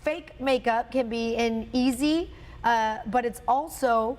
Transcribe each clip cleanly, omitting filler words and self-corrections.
fake makeup can be an easy, but it's also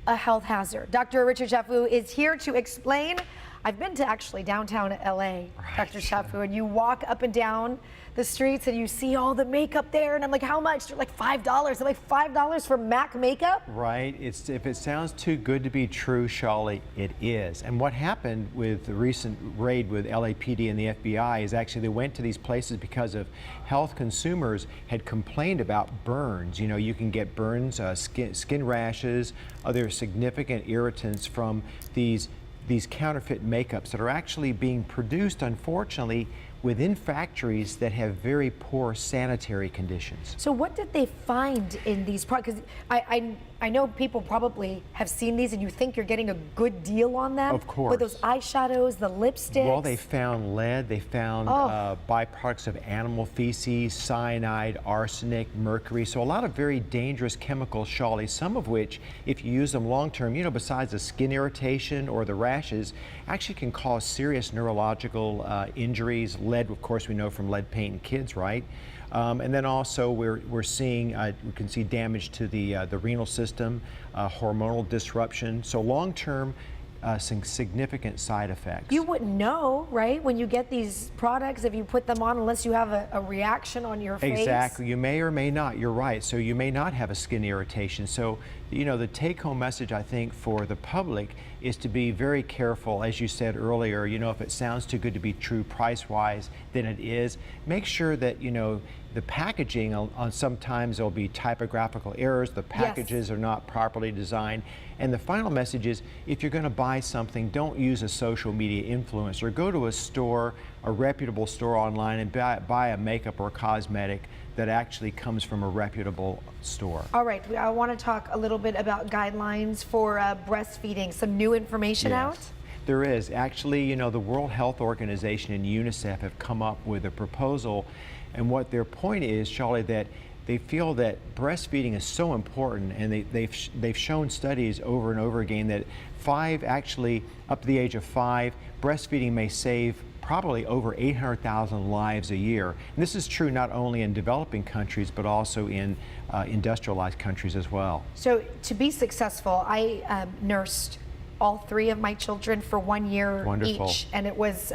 a health hazard. Dr. Richard Chaffoo is here to explain. I've been to actually downtown LA, right. Dr. Chaffoo, and you walk up and down the streets and you see all the makeup there, and I'm like, how much? They're like $5. I'm like, $5 for MAC makeup? Right. If it sounds too good to be true, Shally, it is. And what happened with the recent raid with LAPD and the FBI is actually they went to these places because of health consumers had complained about burns. You know, you can get burns, skin rashes, other significant irritants from these counterfeit makeups that are actually being produced, unfortunately, within factories that have very poor sanitary conditions. So what did they find in these products? Because I know people probably have seen these and you think you're getting a good deal on them. Of course. With those eyeshadows, the lipsticks. Well, they found lead, they found byproducts of animal feces, cyanide, arsenic, mercury. So a lot of very dangerous chemicals, Shally, some of which, if you use them long term, you know, besides the skin irritation or the rashes, actually can cause serious neurological injuries. Lead, of course, we know from lead paint in kids, right? And then also we're seeing, we can see damage to the renal system, hormonal disruption. So long-term, some significant side effects. You wouldn't know, right, when you get these products, if you put them on, unless you have a reaction on your face. Exactly. You may or may not. You're right. So you may not have a skin irritation. So, you know, the take-home message, I think, for the public is to be very careful. As you said earlier, you know, if it sounds too good to be true price-wise, then it is. Make sure that, you know, the packaging, on sometimes there'll be typographical errors, the packages are not properly designed. And the final message is, if you're going to buy something, don't use a social media influencer. Go to a store, a reputable store online, and buy a makeup or a cosmetic that actually comes from a reputable store. All right, I want to talk a little bit about guidelines for breastfeeding. Some new information out? There is. Actually, you know, the World Health Organization and UNICEF have come up with a proposal, and what their point is, Shally, that they feel that breastfeeding is so important, and they've shown studies over and over again that actually up to the age of 5, breastfeeding may save probably over 800,000 lives a year. And this is true not only in developing countries, but also in industrialized countries as well. So to be successful, I nursed all 3 of my children for 1 year each, and it was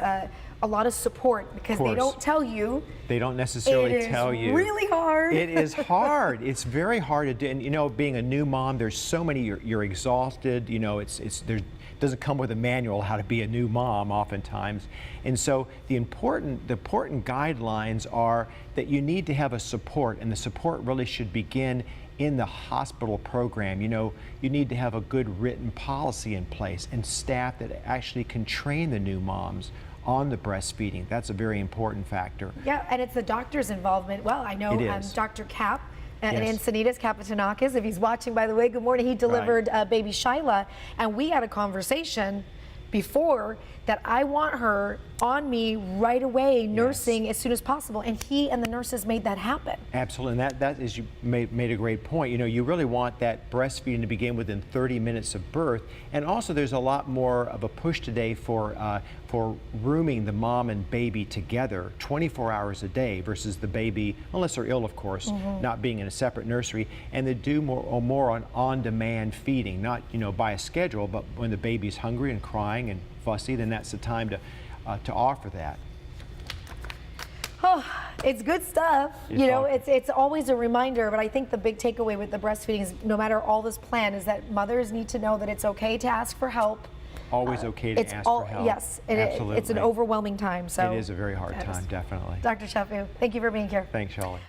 a lot of support because they don't tell you. They don't necessarily tell you. It's really hard. It is hard. It's very hard to do. And you know, being a new mom, there's so many. You're exhausted. You know, there doesn't come with a manual how to be a new mom oftentimes. And so the important guidelines are that you need to have a support, and the support really should begin in the hospital program. You know, you need to have a good written policy in place and staff that actually can train the new moms on the breastfeeding. That's a very important factor. Yeah, and it's the doctor's involvement. Well, I know Dr. Cap and Encinitas Capatanakis, if he's watching, by the way, good morning. He delivered baby Shyla, and we had a conversation before that I want her on me right away, nursing as soon as possible, and he and the nurses made that happen. Absolutely, and that is, you made a great point. You know, you really want that breastfeeding to begin within 30 minutes of birth, and also there's a lot more of a push today for rooming the mom and baby together 24 hours a day versus the baby, unless they're ill, of course, not being in a separate nursery, and they do more on-demand feeding, not, you know, by a schedule, but when the baby's hungry and crying and fussy, then that's the time to offer that. Oh, it's good stuff. You know, it's always a reminder, but I think the big takeaway with the breastfeeding is no matter all this plan is that mothers need to know that it's okay to ask for help. Always okay to ask for help. Yes, absolutely. It's an overwhelming time. So it is a very hard time, definitely. Dr. Chaffoo, thank you for being here. Thanks, Shally.